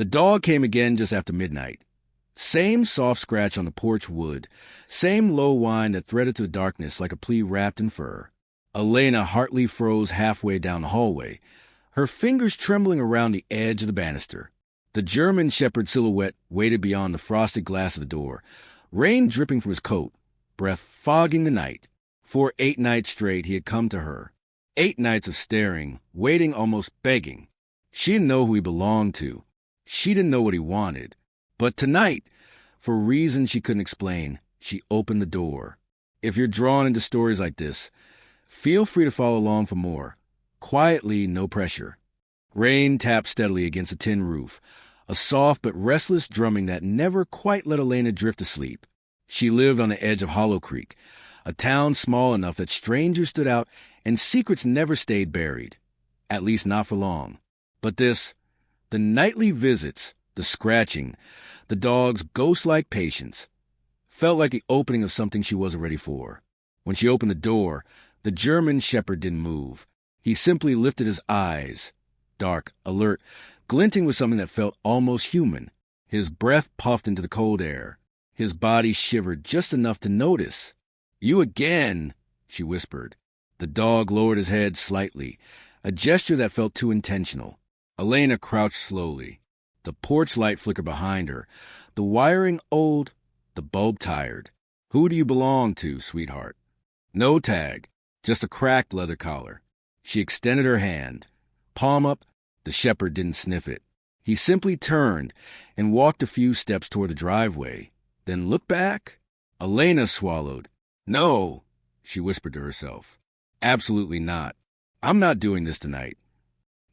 The dog came again just after midnight. Same soft scratch on the porch wood, same low whine that threaded through the darkness like a plea wrapped in fur. Elena Hartley froze halfway down the hallway, her fingers trembling around the edge of the banister. The German shepherd silhouette waited beyond the frosted glass of the door, rain dripping from his coat, breath fogging the night. For 8 nights straight he had come to her. 8 nights of staring, waiting, almost begging. She didn't know who he belonged to. She didn't know what he wanted. But tonight, for reasons she couldn't explain, she opened the door. If you're drawn into stories like this, feel free to follow along for more. Quietly, no pressure. Rain tapped steadily against a tin roof, a soft but restless drumming that never quite let Elena drift to sleep. She lived on the edge of Hollow Creek, a town small enough that strangers stood out and secrets never stayed buried. At least not for long. But this, the nightly visits, the scratching, the dog's ghost-like patience, felt like the opening of something she wasn't ready for. When she opened the door, the German shepherd didn't move. He simply lifted his eyes, dark, alert, glinting with something that felt almost human. His breath puffed into the cold air. His body shivered just enough to notice. "You again," she whispered. The dog lowered his head slightly, a gesture that felt too intentional. Elena crouched slowly. The porch light flickered behind her, the wiring old, the bulb tired. "Who do you belong to, sweetheart?" No tag, just a cracked leather collar. She extended her hand. Palm up, the shepherd didn't sniff it. He simply turned and walked a few steps toward the driveway, then looked back. Elena swallowed. "No," she whispered to herself. "Absolutely not. I'm not doing this tonight."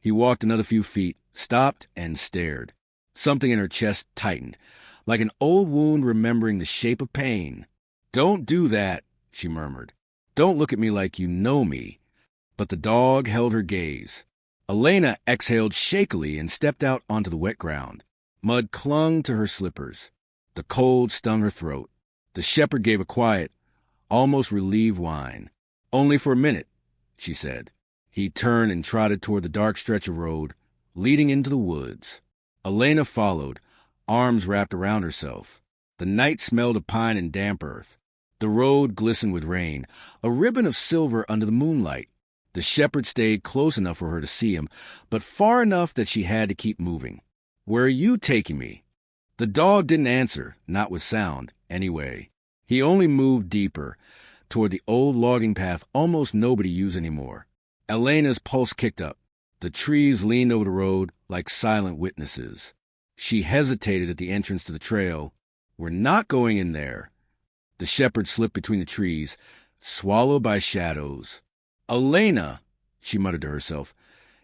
He walked another few feet, stopped, and stared. Something in her chest tightened, like an old wound remembering the shape of pain. "Don't do that," she murmured. "Don't look at me like you know me." But the dog held her gaze. Elena exhaled shakily and stepped out onto the wet ground. Mud clung to her slippers. The cold stung her throat. The shepherd gave a quiet, almost relieved whine. "Only for a minute," she said. He turned and trotted toward the dark stretch of road, leading into the woods. Elena followed, arms wrapped around herself. The night smelled of pine and damp earth. The road glistened with rain, a ribbon of silver under the moonlight. The shepherd stayed close enough for her to see him, but far enough that she had to keep moving. "Where are you taking me?" The dog didn't answer, not with sound, anyway. He only moved deeper, toward the old logging path almost nobody used anymore. Elena's pulse kicked up. The trees leaned over the road like silent witnesses. She hesitated at the entrance to the trail. "We're not going in there." The shepherd slipped between the trees, swallowed by shadows. "Elena," she muttered to herself,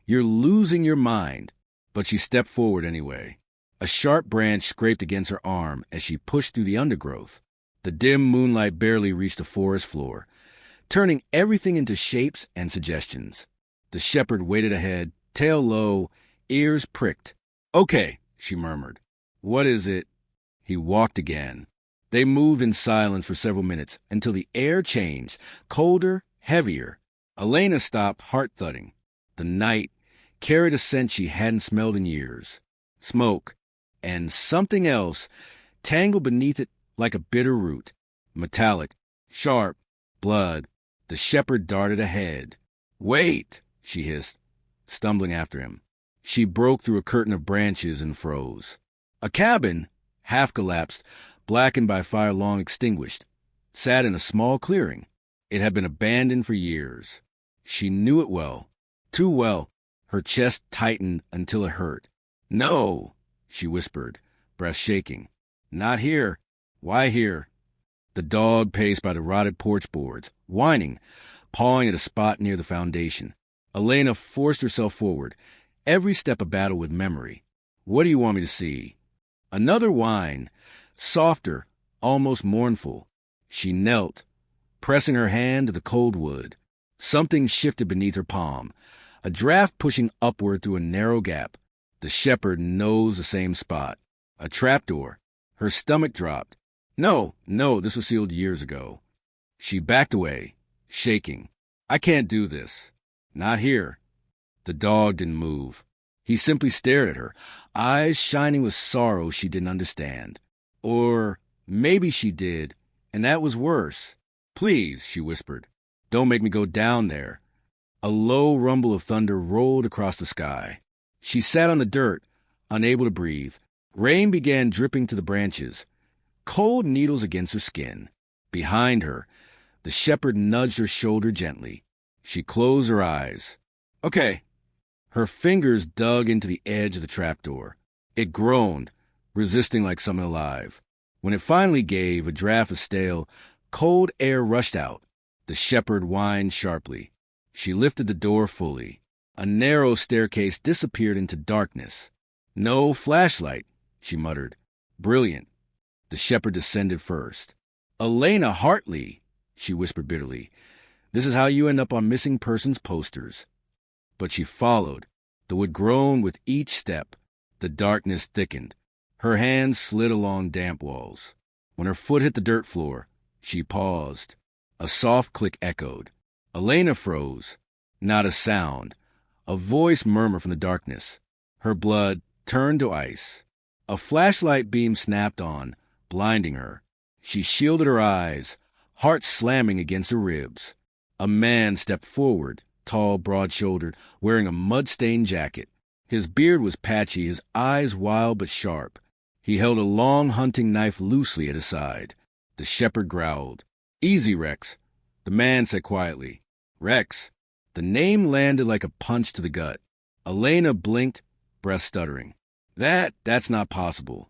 "you're losing your mind." But she stepped forward anyway. A sharp branch scraped against her arm as she pushed through the undergrowth. The dim moonlight barely reached the forest floor, turning everything into shapes and suggestions. The shepherd waited ahead, tail low, ears pricked. "Okay," she murmured. "What is it?" He walked again. They moved in silence for several minutes until the air changed, colder, heavier. Elena stopped, heart thudding. The night carried a scent she hadn't smelled in years. Smoke, and something else, tangled beneath it like a bitter root. Metallic, sharp, blood. The shepherd darted ahead. "Wait," she hissed, stumbling after him. She broke through a curtain of branches and froze. A cabin, half collapsed, blackened by fire long extinguished, sat in a small clearing. It had been abandoned for years. She knew it well, too well. Her chest tightened until it hurt. "No," she whispered, breath shaking. "Not here." "Why here?" The dog paced by the rotted porch boards, whining, pawing at a spot near the foundation. Elena forced herself forward, every step a battle with memory. "What do you want me to see?" Another whine, softer, almost mournful. She knelt, pressing her hand to the cold wood. Something shifted beneath her palm, a draft pushing upward through a narrow gap. The shepherd knows the same spot. A trapdoor. Her stomach dropped. No, this was sealed years ago. She backed away, shaking. "I can't do this. Not here." The dog didn't move. He simply stared at her, eyes shining with sorrow she didn't understand. Or maybe she did, and that was worse. "Please," she whispered, "don't make me go down there." A low rumble of thunder rolled across the sky. She sat on the dirt, unable to breathe. Rain began dripping to the branches, cold needles against her skin. Behind her, the shepherd nudged her shoulder gently. She closed her eyes. "Okay." Her fingers dug into the edge of the trapdoor. It groaned, resisting like something alive. When it finally gave, a draft of stale, cold air rushed out. The shepherd whined sharply. She lifted the door fully. A narrow staircase disappeared into darkness. "No flashlight," she muttered. "Brilliant." The shepherd descended first. "Elena Hartley," she whispered bitterly. "This is how you end up on missing persons posters." But she followed. The wood groaned with each step. The darkness thickened. Her hands slid along damp walls. When her foot hit the dirt floor, she paused. A soft click echoed. Elena froze. Not a sound. A voice murmured from the darkness. Her blood turned to ice. A flashlight beam snapped on, blinding her. She shielded her eyes, heart slamming against her ribs. A man stepped forward, tall, broad-shouldered, wearing a mud-stained jacket. His beard was patchy, his eyes wild but sharp. He held a long hunting knife loosely at his side. The shepherd growled. "Easy, Rex," the man said quietly. "Rex." The name landed like a punch to the gut. Elena blinked, breath stuttering. That's not possible."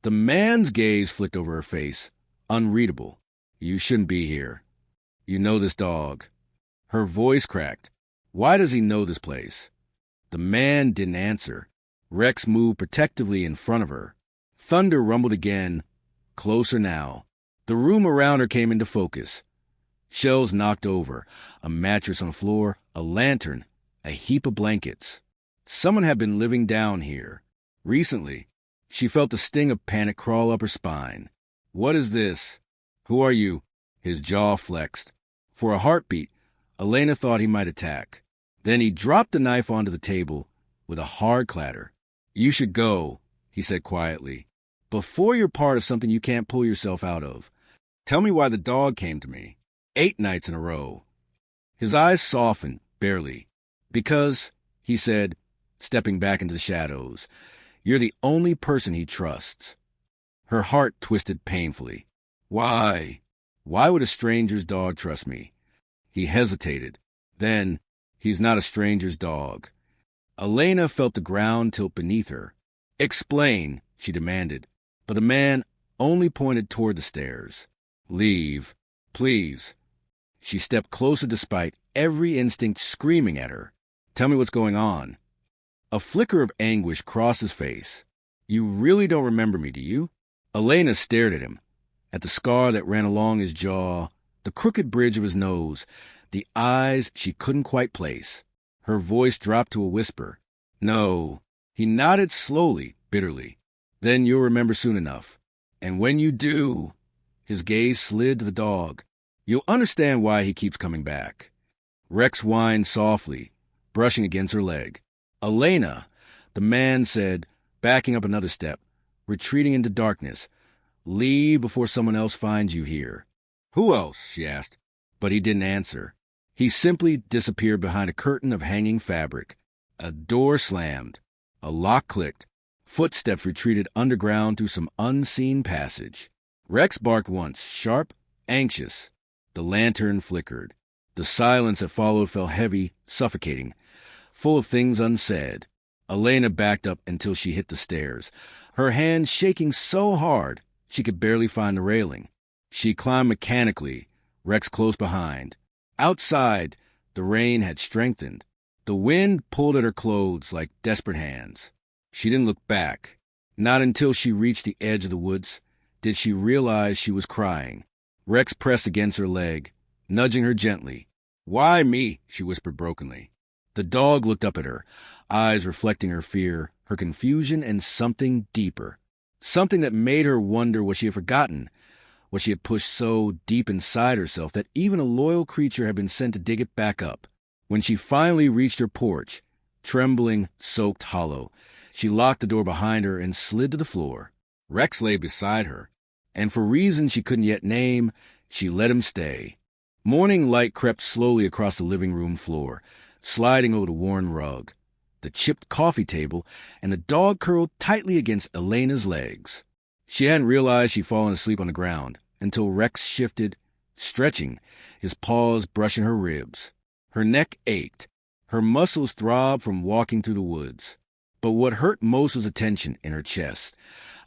The man's gaze flicked over her face, unreadable. "You shouldn't be here. You know this dog." Her voice cracked. "Why does he know this place?" The man didn't answer. Rex moved protectively in front of her. Thunder rumbled again, closer now. The room around her came into focus. Shelves knocked over, a mattress on the floor, a lantern, a heap of blankets. Someone had been living down here. Recently, she felt the sting of panic crawl up her spine. "What is this? Who are you?" His jaw flexed. For a heartbeat, Elena thought he might attack. Then he dropped the knife onto the table with a hard clatter. "You should go," he said quietly, "before you're part of something you can't pull yourself out of. Tell me why the dog came to me 8 nights in a row." His eyes softened, barely. "Because," he said, stepping back into the shadows, "you're the only person he trusts." Her heart twisted painfully. "Why? Why would a stranger's dog trust me?" He hesitated. Then, "He's not a stranger's dog." Elena felt the ground tilt beneath her. "Explain," she demanded, but the man only pointed toward the stairs. "Leave, please." She stepped closer despite every instinct screaming at her. "Tell me what's going on." A flicker of anguish crossed his face. "You really don't remember me, do you?" Elena stared at him, at the scar that ran along his jaw, the crooked bridge of his nose, the eyes she couldn't quite place. Her voice dropped to a whisper. "No." He nodded slowly, bitterly. "Then you'll remember soon enough. And when you do," his gaze slid to the dog, "you'll understand why he keeps coming back." Rex whined softly, brushing against her leg. "Elena," the man said, backing up another step, retreating into darkness. "Leave before someone else finds you here." "Who else?" she asked, but he didn't answer. He simply disappeared behind a curtain of hanging fabric. A door slammed. A lock clicked. Footsteps retreated underground through some unseen passage. Rex barked once, sharp, anxious. The lantern flickered. The silence that followed felt heavy, suffocating, full of things unsaid. Elena backed up until she hit the stairs, her hands shaking so hard she could barely find the railing. She climbed mechanically, Rex close behind. Outside, the rain had strengthened. The wind pulled at her clothes like desperate hands. She didn't look back. Not until she reached the edge of the woods did she realize she was crying. Rex pressed against her leg, nudging her gently. "Why me?" she whispered brokenly. The dog looked up at her, eyes reflecting her fear, her confusion, and something deeper. Something that made her wonder what she had forgotten, what she had pushed so deep inside herself that even a loyal creature had been sent to dig it back up. When she finally reached her porch, trembling, soaked hollow. She locked the door behind her and slid to the floor. Rex lay beside her, and for reasons she couldn't yet name, she let him stay. Morning light crept slowly across the living room floor, sliding over the worn rug, the chipped coffee table, and the dog curled tightly against Elena's legs. She hadn't realized she'd fallen asleep on the ground until Rex shifted, stretching, his paws brushing her ribs. Her neck ached. Her muscles throbbed from walking through the woods. But what hurt most was a tension in her chest,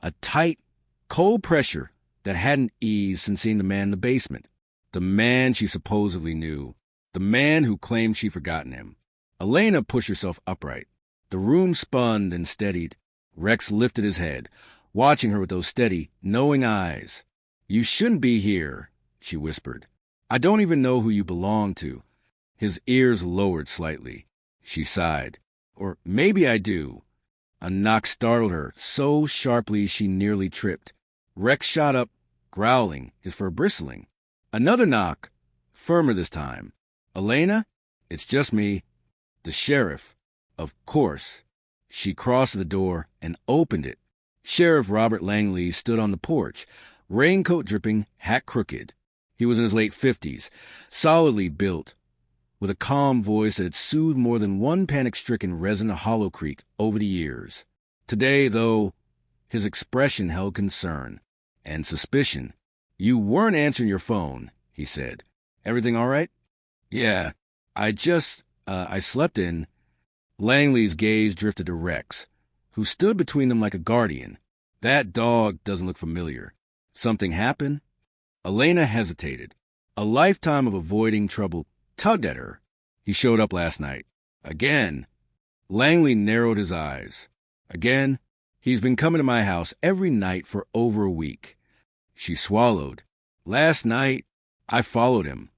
a tight, cold pressure that hadn't eased since seeing the man in the basement. The man she supposedly knew. The man who claimed she'd forgotten him. Elena pushed herself upright. The room spun and steadied. Rex lifted his head, watching her with those steady, knowing eyes. "You shouldn't be here," she whispered. "I don't even know who you belong to." His ears lowered slightly. She sighed. "Or maybe I do." A knock startled her so sharply she nearly tripped. Rex shot up, growling, his fur bristling. Another knock, firmer this time. "Elena? It's just me. The sheriff." Of course. She crossed to the door and opened it. Sheriff Robert Langley stood on the porch, raincoat dripping, hat crooked. He was in his late 50s, solidly built, with a calm voice that had soothed more than one panic-stricken resident of Hollow Creek over the years. Today, though, his expression held concern and suspicion. "You weren't answering your phone," he said. "Everything all right?" "Yeah, I slept in." Langley's gaze drifted to Rex, who stood between them like a guardian. "That dog doesn't look familiar. Something happened?" Elena hesitated. A lifetime of avoiding trouble tugged at her. "He showed up last night." "Again?" Langley narrowed his eyes. "Again? He's been coming to my house every night for over a week." She swallowed. "Last night, I followed him."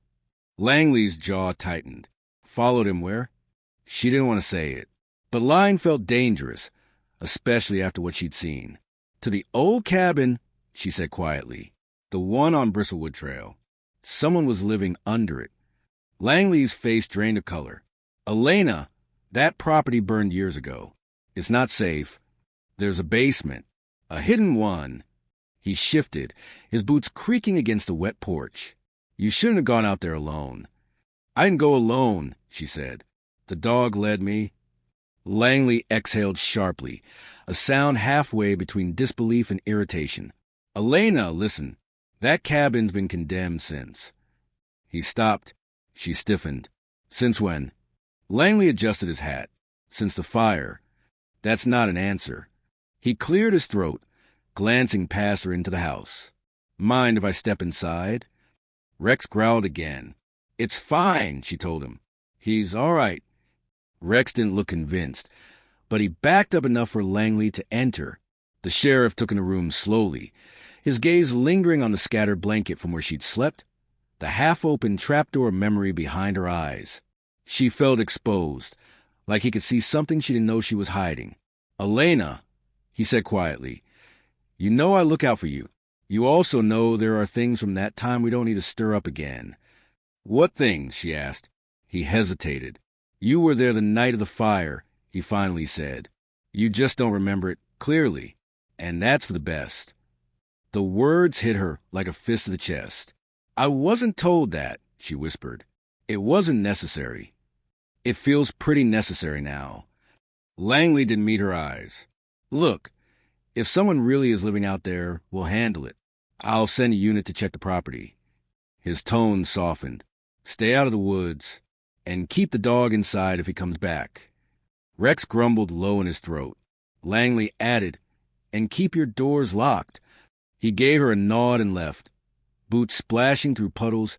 Langley's jaw tightened. "Followed him where?" She didn't want to say it, but lying felt dangerous, especially after what she'd seen. "To the old cabin," she said quietly. "The one on Bristlewood Trail. Someone was living under it." Langley's face drained of color. "Elena, that property burned years ago. It's not safe. There's a basement. A hidden one." He shifted, his boots creaking against the wet porch. "You shouldn't have gone out there alone." "I didn't go alone," she said. "The dog led me." Langley exhaled sharply, a sound halfway between disbelief and irritation. "Elena, listen. That cabin's been condemned since." He stopped. She stiffened. "Since when?" Langley adjusted his hat. "Since the fire." That's not an answer. He cleared his throat, glancing past her into the house. "Mind if I step inside?" Rex growled again. "It's fine," she told him. "He's all right." Rex didn't look convinced, but he backed up enough for Langley to enter. The sheriff took in the room slowly, his gaze lingering on the scattered blanket from where she'd slept, the half-open trapdoor memory behind her eyes. She felt exposed, like he could see something she didn't know she was hiding. "Elena," he said quietly, "you know I look out for you. You also know there are things from that time we don't need to stir up again." "What things?" she asked. He hesitated. "You were there the night of the fire," he finally said. "You just don't remember it clearly, and that's for the best." The words hit her like a fist to the chest. "I wasn't told that," she whispered. "It wasn't necessary." "It feels pretty necessary now." Langley didn't meet her eyes. "Look, if someone really is living out there, we'll handle it. I'll send a unit to check the property." His tone softened. "Stay out of the woods, and keep the dog inside if he comes back." Rex grumbled low in his throat. Langley added, "And keep your doors locked." He gave her a nod and left, boots splashing through puddles,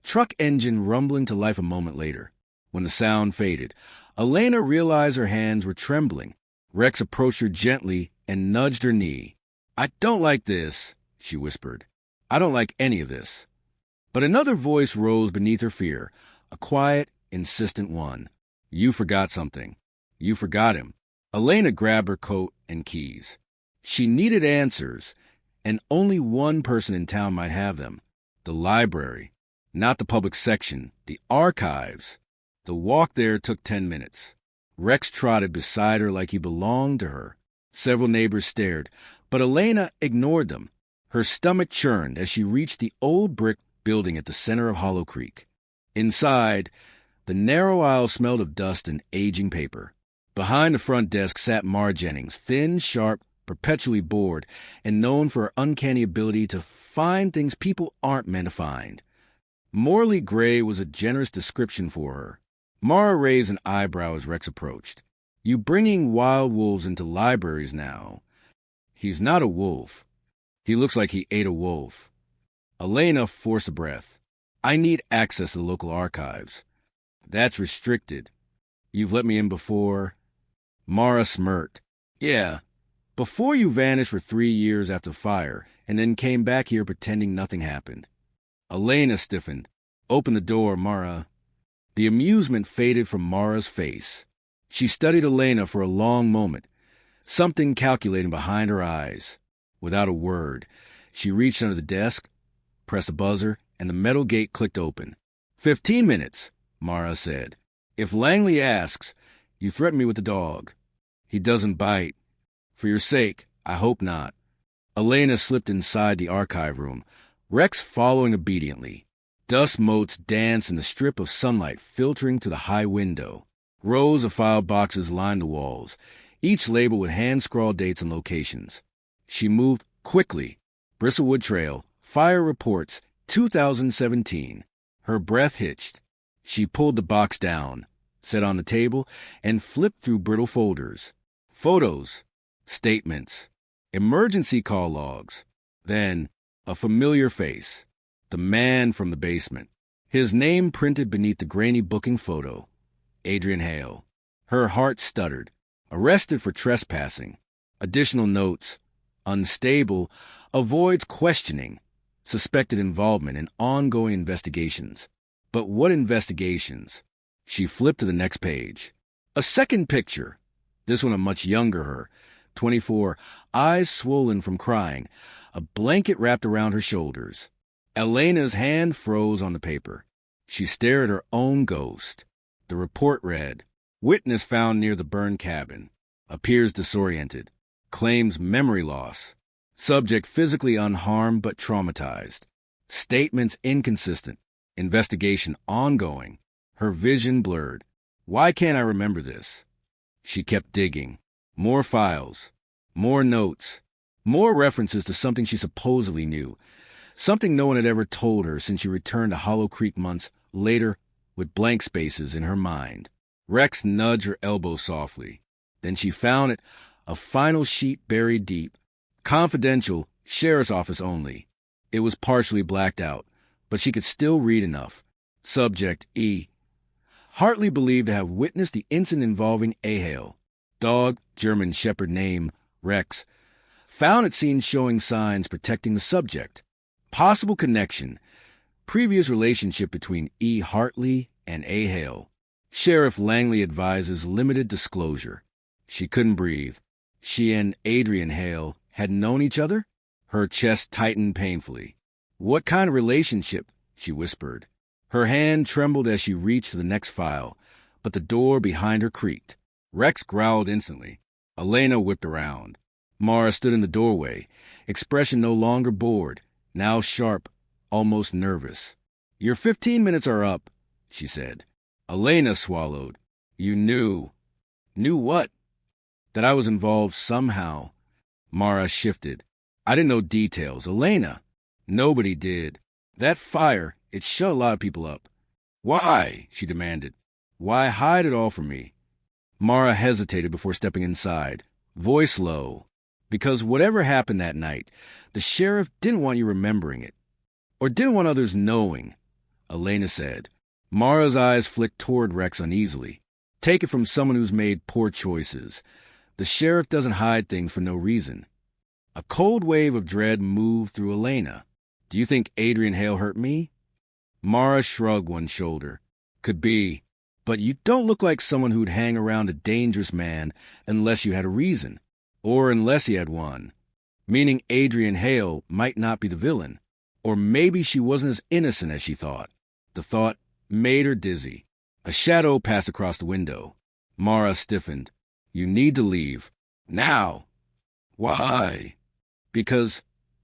truck engine rumbling to life a moment later. When the sound faded, Elena realized her hands were trembling. Rex approached her gently and nudged her knee. "I don't like this," she whispered. "I don't like any of this." But another voice rose beneath her fear, a quiet, insistent one. "You forgot something. You forgot him." Elena grabbed her coat and keys. She needed answers, and only one person in town might have them. The library. Not the public section, the archives. The walk there took 10 minutes. Rex trotted beside her like he belonged to her. Several neighbors stared, but Elena ignored them. Her stomach churned as she reached the old brick building at the center of Hollow Creek. Inside, the narrow aisle smelled of dust and aging paper. Behind the front desk sat Mara Jennings, thin, sharp, perpetually bored, and known for her uncanny ability to find things people aren't meant to find. Morally gray was a generous description for her. Mara raised an eyebrow as Rex approached. You bringing wild wolves into libraries now? He's not a wolf. He looks like he ate a wolf. Elena forced a breath. I need access to the local archives. That's restricted. You've let me in before. Mara smirked. Yeah, before you vanished for 3 years after fire and then came back here pretending nothing happened. Elena stiffened. Open the door, Mara. The amusement faded from Mara's face. She studied Elena for a long moment, something calculating behind her eyes. Without a word, she reached under the desk, pressed a buzzer, and the metal gate clicked open. 15 minutes, Mara said. If Langley asks, you threaten me with the dog. He doesn't bite. For your sake, I hope not. Elena slipped inside the archive room, Rex following obediently. Dust motes danced in the strip of sunlight filtering through the high window. Rows of file boxes lined the walls, each labeled with hand-scrawled dates and locations. She moved quickly. Bristlewood Trail, Fire Reports, 2017. Her breath hitched. She pulled the box down, set on the table, and flipped through brittle folders. Photos, statements, emergency call logs. Then, a familiar face. The man from the basement. His name printed beneath the grainy booking photo. Adrian Hale. Her heart stuttered. Arrested for trespassing. Additional notes. Unstable. Avoids questioning. Suspected involvement in ongoing investigations. But what investigations? She flipped to the next page. A second picture. This one a much younger her. 24. Eyes swollen from crying. A blanket wrapped around her shoulders. Elena's hand froze on the paper. She stared at her own ghost. The report read, Witness found near the burned cabin. Appears disoriented. Claims memory loss. Subject physically unharmed but traumatized. Statements inconsistent. Investigation ongoing. Her vision blurred. Why can't I remember this? She kept digging. More files. More notes. More references to something she supposedly knew. Something no one had ever told her since she returned to Hollow Creek months later with blank spaces in her mind. Rex nudged her elbow softly. Then she found it, a final sheet buried deep. Confidential, sheriff's office only. It was partially blacked out, but she could still read enough. Subject E. Hartley believed to have witnessed the incident involving Ahale. Dog, German Shepherd name, Rex. Found at scene showing signs protecting the subject. Possible connection. Previous relationship between E. Hartley and Ahale. Sheriff Langley advises limited disclosure. She couldn't breathe. She and Adrian Hale had known each other? Her chest tightened painfully. What kind of relationship? She whispered. Her hand trembled as she reached for the next file, but the door behind her creaked. Rex growled instantly. Elena whipped around. Mara stood in the doorway, expression no longer bored, now sharp, almost nervous. Your 15 minutes are up, she said. Elena swallowed. You knew. Knew what? That I was involved somehow. Mara shifted. I didn't know details. Elena. Nobody did. That fire, it shut a lot of people up. Why? She demanded. Why hide it all from me? Mara hesitated before stepping inside, voice low. Because whatever happened that night, the sheriff didn't want you remembering it. Or didn't want others knowing, Elena said. Mara's eyes flicked toward Rex uneasily. Take it from someone who's made poor choices. The sheriff doesn't hide things for no reason. A cold wave of dread moved through Elena. Do you think Adrian Hale hurt me? Mara shrugged one shoulder. Could be. But you don't look like someone who'd hang around a dangerous man unless you had a reason. Or unless he had one. Meaning Adrian Hale might not be the villain. Or maybe she wasn't as innocent as she thought. The thought made her dizzy. A shadow passed across the window. Mara stiffened. You need to leave. Now. Why? Because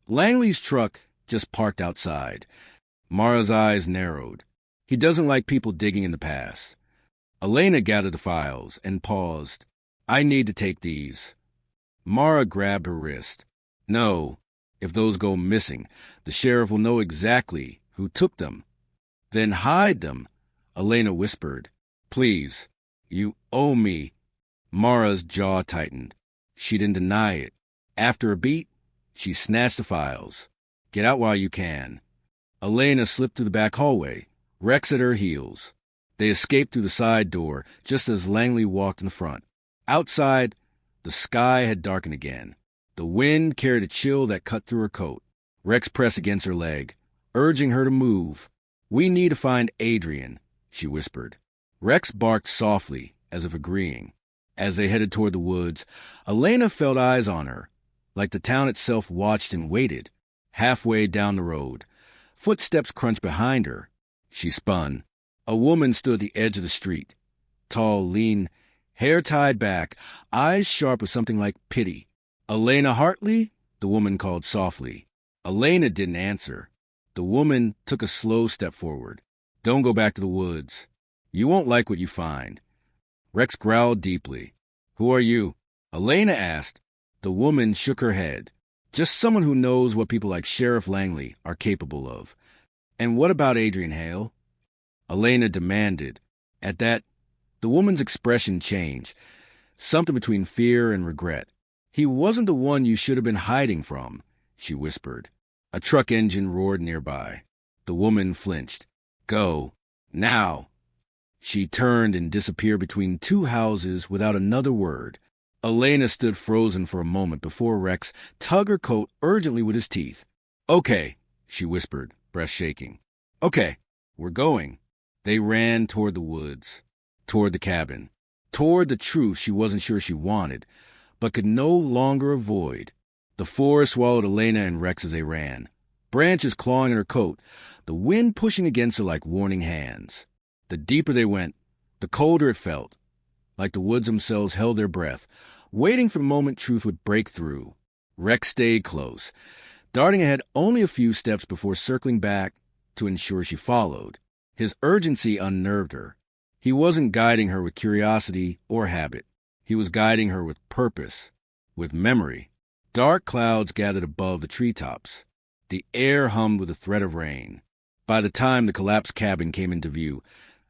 Langley's truck just parked outside. Mara's eyes narrowed. He doesn't like people digging in the past. Elena gathered the files and paused. I need to take these. Mara grabbed her wrist. No, if those go missing, the sheriff will know exactly who took them. Then hide them, Elena whispered. Please, you owe me. Mara's jaw tightened. She didn't deny it. After a beat, she snatched the files. Get out while you can. Elena slipped through the back hallway, Rex at her heels. They escaped through the side door just as Langley walked in the front. Outside, the sky had darkened again. The wind carried a chill that cut through her coat. Rex pressed against her leg, urging her to move. We need to find Adrian, she whispered. Rex barked softly, as if agreeing. As they headed toward the woods, Elena felt eyes on her, like the town itself watched and waited. Halfway down the road, footsteps crunched behind her. She spun. A woman stood at the edge of the street. Tall, lean, hair tied back, eyes sharp with something like pity. Elena Hartley? The woman called softly. Elena didn't answer. The woman took a slow step forward. Don't go back to the woods. You won't like what you find. Rex growled deeply. Who are you? Elena asked. The woman shook her head. Just someone who knows what people like Sheriff Langley are capable of. And what about Adrian Hale? Elena demanded. At that, the woman's expression changed. Something between fear and regret. He wasn't the one you should have been hiding from, she whispered. A truck engine roared nearby. The woman flinched. Go. Now. She turned and disappeared between two houses without another word. Elena stood frozen for a moment before Rex tugged her coat urgently with his teeth. Okay, she whispered, breath shaking. Okay, we're going. They ran toward the woods, toward the cabin, toward the truth she wasn't sure she wanted, but could no longer avoid. The forest swallowed Elena and Rex as they ran, branches clawing at her coat, the wind pushing against her like warning hands. The deeper they went, the colder it felt, like the woods themselves held their breath, waiting for the moment truth would break through. Rex stayed close, darting ahead only a few steps before circling back to ensure she followed. His urgency unnerved her. He wasn't guiding her with curiosity or habit. He was guiding her with purpose, with memory. Dark clouds gathered above the treetops. The air hummed with the threat of rain. By the time the collapsed cabin came into view,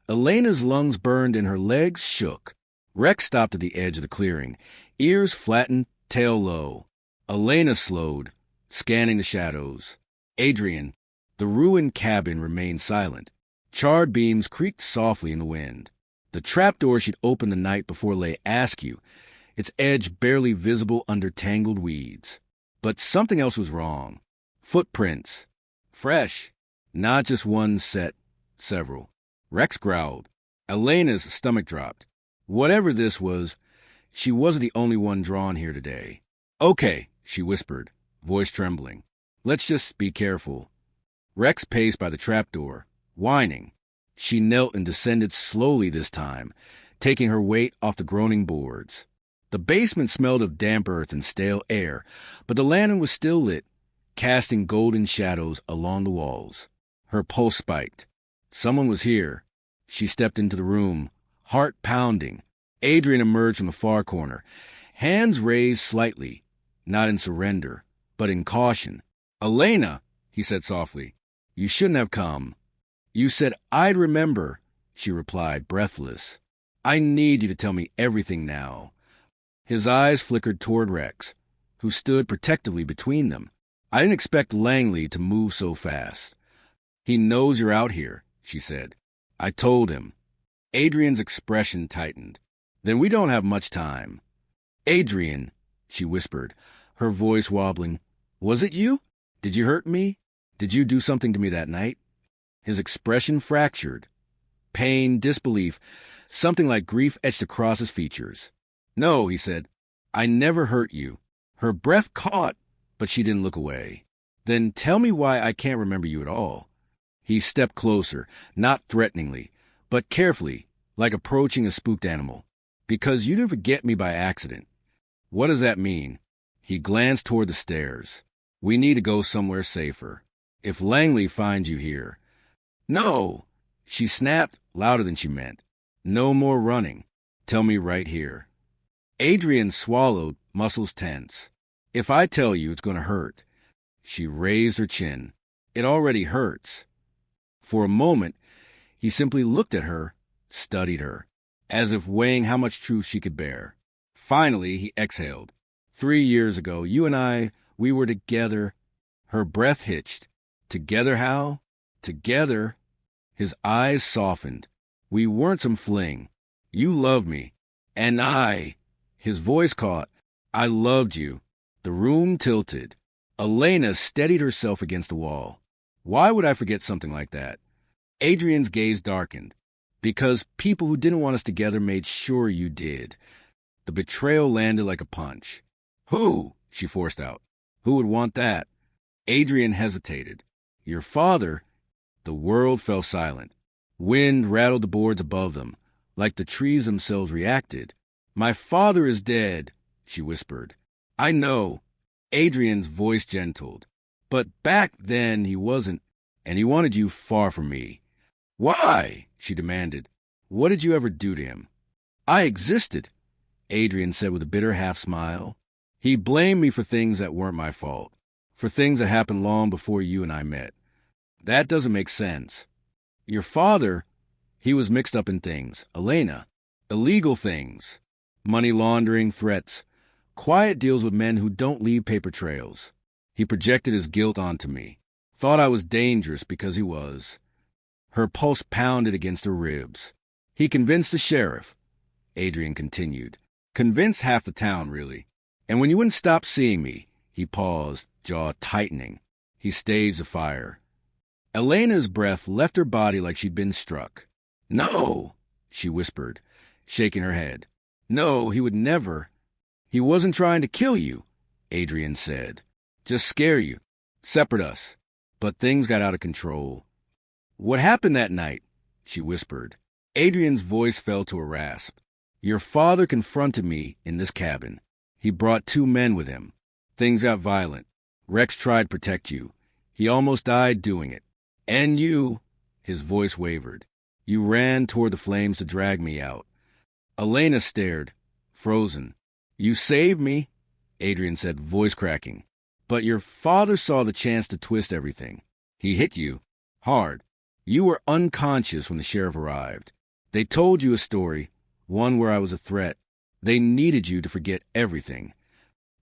Elena's lungs burned and her legs shook. Rex stopped at the edge of the clearing, ears flattened, tail low. Elena slowed, scanning the shadows. Adrian, the ruined cabin remained silent. Charred beams creaked softly in the wind. The trapdoor she'd opened the night before lay askew, its edge barely visible under tangled weeds. But something else was wrong. Footprints. Fresh. Not just one set, several. Rex growled. Elena's stomach dropped. Whatever this was, she wasn't the only one drawn here today. Okay, she whispered, voice trembling. Let's just be careful. Rex paced by the trapdoor, whining. She knelt and descended slowly this time, taking her weight off the groaning boards. The basement smelled of damp earth and stale air, but the lantern was still lit, casting golden shadows along the walls. Her pulse spiked. Someone was here. She stepped into the room, heart pounding. Adrian emerged from the far corner, hands raised slightly, not in surrender, but in caution. Elena, he said softly, you shouldn't have come. You said I'd remember, she replied, breathless. I need you to tell me everything now. His eyes flickered toward Rex, who stood protectively between them. I didn't expect Langley to move so fast. He knows you're out here, she said. I told him. Adrian's expression tightened. Then we don't have much time. Adrian, she whispered, her voice wobbling. Was it you? Did you hurt me? Did you do something to me that night? His expression fractured. Pain, disbelief, something like grief etched across his features. No, he said. I never hurt you. Her breath caught, but she didn't look away. Then tell me why I can't remember you at all. He stepped closer, not threateningly, but carefully, like approaching a spooked animal. Because you didn't forget me by accident. What does that mean? He glanced toward the stairs. We need to go somewhere safer. If Langley finds you here. No! She snapped louder than she meant. No more running. Tell me right here. Adrian swallowed, muscles tense. If I tell you, it's going to hurt. She raised her chin. It already hurts. For a moment, he simply looked at her, studied her, as if weighing how much truth she could bear. Finally, he exhaled. 3 years ago, you and we were together. Her breath hitched. Together how? Together. His eyes softened. We weren't some fling. You loved me. And I. His voice caught. I loved you. The room tilted. Elena steadied herself against the wall. Why would I forget something like that? Adrian's gaze darkened. Because people who didn't want us together made sure you did. The betrayal landed like a punch. Who? She forced out. Who would want that? Adrian hesitated. Your father? The world fell silent. Wind rattled the boards above them, like the trees themselves reacted. My father is dead, she whispered. I know. Adrian's voice gentled. But back then he wasn't, and he wanted you far from me. Why? She demanded. What did you ever do to him? I existed, Adrian said with a bitter half-smile. He blamed me for things that weren't my fault, for things that happened long before you and I met. That doesn't make sense. Your father, he was mixed up in things. Elena, illegal things. Money laundering, threats. Quiet deals with men who don't leave paper trails. He projected his guilt onto me. Thought I was dangerous because he was. Her pulse pounded against her ribs. He convinced the sheriff, Adrian continued. Convinced half the town, really. And when you wouldn't stop seeing me, he paused, jaw tightening. He staged the fire. Elena's breath left her body like she'd been struck. No, she whispered, shaking her head. No, he would never. He wasn't trying to kill you, Adrian said. Just scare you. Separate us. But things got out of control. What happened that night? She whispered. Adrian's voice fell to a rasp. Your father confronted me in this cabin. He brought 2 men with him. Things got violent. Rex tried to protect you. He almost died doing it. And you, his voice wavered. You ran toward the flames to drag me out. Elena stared, frozen. You saved me, Adrian said, voice cracking. But your father saw the chance to twist everything. He hit you. Hard. You were unconscious when the sheriff arrived. They told you a story, one where I was a threat. They needed you to forget everything.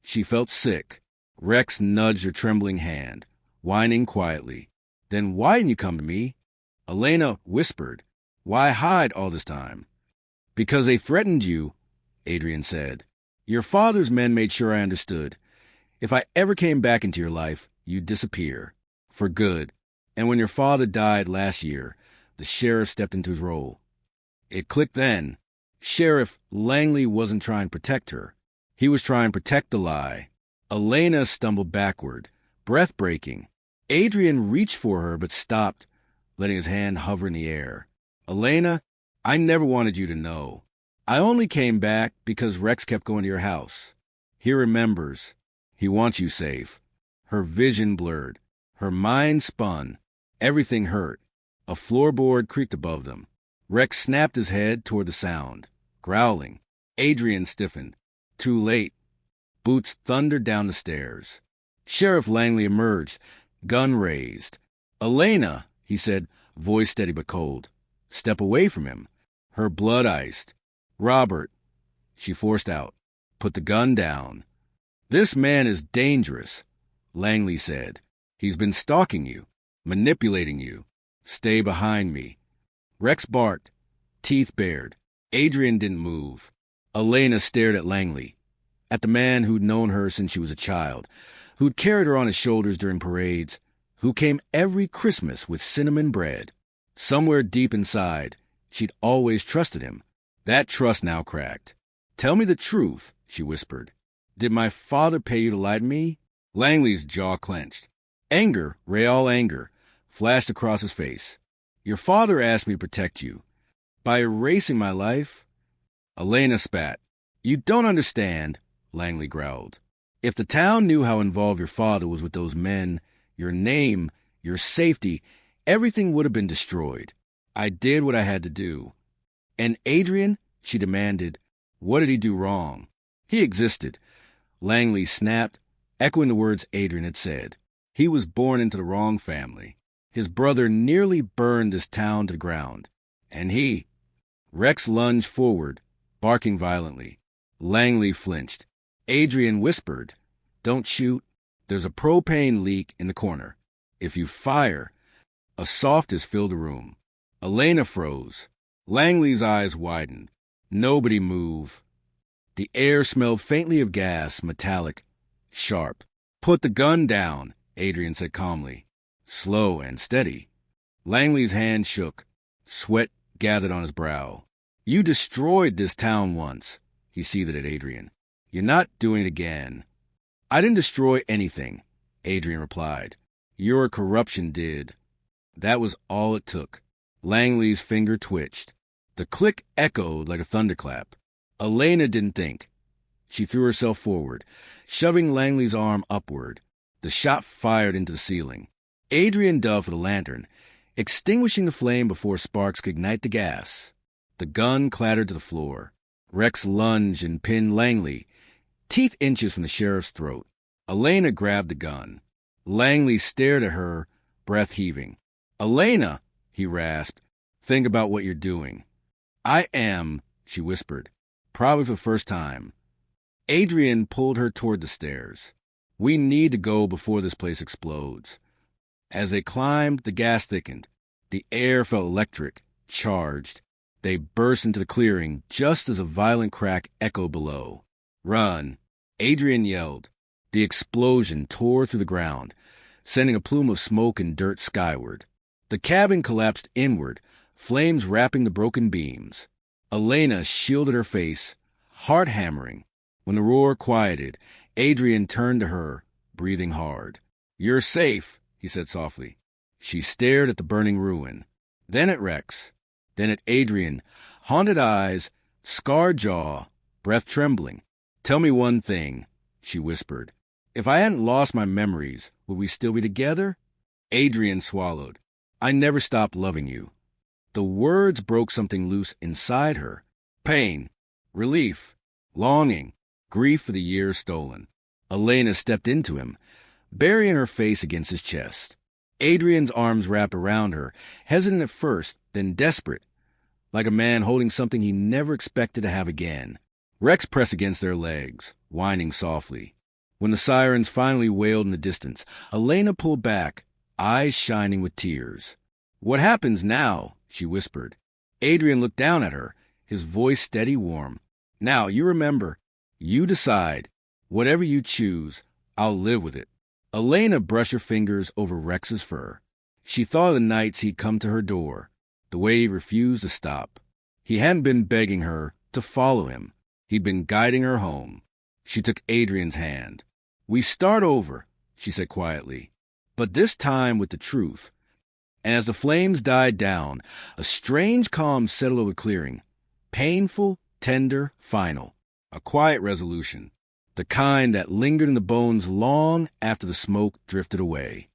She felt sick. Rex nudged her trembling hand, whining quietly. Then why didn't you come to me? Elena whispered. Why hide all this time? Because they threatened you, Adrian said. Your father's men made sure I understood. If I ever came back into your life, you'd disappear. For good. And when your father died last year, the sheriff stepped into his role. It clicked then. Sheriff Langley wasn't trying to protect her. He was trying to protect the lie. Elena stumbled backward, breath-breaking. Adrian reached for her but stopped, letting his hand hover in the air. Elena, I never wanted you to know. I only came back because Rex kept going to your house. He remembers. He wants you safe. Her vision blurred. Her mind spun. Everything hurt. A floorboard creaked above them. Rex snapped his head toward the sound, growling. Adrian stiffened. Too late. Boots thundered down the stairs. Sheriff Langley emerged, gun raised. Elena, he said, voice steady but cold. Step away from him. Her blood iced. Robert, she forced out. Put the gun down. This man is dangerous, Langley said. He's been stalking you, manipulating you. Stay behind me. Rex barked, teeth bared. Adrian didn't move. Elena stared at Langley, at the man who'd known her since she was a child, who'd carried her on his shoulders during parades, who came every Christmas with cinnamon bread. Somewhere deep inside, she'd always trusted him. That trust now cracked. Tell me the truth, she whispered. Did my father pay you to lie to me? Langley's jaw clenched. Anger, real anger, flashed across his face. Your father asked me to protect you. By erasing my life, Elena spat. You don't understand, Langley growled. If the town knew how involved your father was with those men, your name, your safety, everything would have been destroyed. I did what I had to do. And Adrian, she demanded, what did he do wrong? He existed. Langley snapped, echoing the words Adrian had said. He was born into the wrong family. His brother nearly burned this town to the ground. And he... Rex lunged forward, barking violently. Langley flinched. Adrian whispered, don't shoot. There's a propane leak in the corner. If you fire... A softness filled the room. Elena froze. Langley's eyes widened. Nobody moved. The air smelled faintly of gas, metallic, sharp. Put the gun down, Adrian said calmly. Slow and steady. Langley's hand shook. Sweat gathered on his brow. You destroyed this town once, he seethed at Adrian. You're not doing it again. I didn't destroy anything, Adrian replied. Your corruption did. That was all it took. Langley's finger twitched. The click echoed like a thunderclap. Elena didn't think. She threw herself forward, shoving Langley's arm upward. The shot fired into the ceiling. Adrian dove for the lantern, extinguishing the flame before sparks could ignite the gas. The gun clattered to the floor. Rex lunged and pinned Langley, teeth inches from the sheriff's throat. Elena grabbed the gun. Langley stared at her, breath heaving. Elena, he rasped, think about what you're doing. I am, she whispered, probably for the first time. Adrian pulled her toward the stairs. We need to go before this place explodes. As they climbed, the gas thickened. The air felt electric, charged. They burst into the clearing just as a violent crack echoed below. Run, Adrian yelled. The explosion tore through the ground, sending a plume of smoke and dirt skyward. The cabin collapsed inward, flames wrapping the broken beams. Elena shielded her face, heart hammering. When the roar quieted, Adrian turned to her, breathing hard. You're safe, he said softly. She stared at the burning ruin, then at Rex, then at Adrian, haunted eyes, scarred jaw, breath trembling. Tell me one thing, she whispered. If I hadn't lost my memories, would we still be together? Adrian swallowed. I never stopped loving you. The words broke something loose inside her. Pain, relief, longing, grief for the years stolen. Elena stepped into him, burying her face against his chest. Adrian's arms wrapped around her, hesitant at first, then desperate, like a man holding something he never expected to have again. Rex pressed against their legs, whining softly. When the sirens finally wailed in the distance, Elena pulled back, eyes shining with tears. What happens now? She whispered. Adrian looked down at her, his voice steady, warm. Now, you remember. You decide. Whatever you choose, I'll live with it. Elena brushed her fingers over Rex's fur. She thought of the nights he'd come to her door, the way he refused to stop. He hadn't been begging her to follow him. He'd been guiding her home. She took Adrian's hand. We start over, she said quietly, but this time with the truth. And as the flames died down, a strange calm settled over the clearing. Painful, tender, final. A quiet resolution. The kind that lingered in the bones long after the smoke drifted away.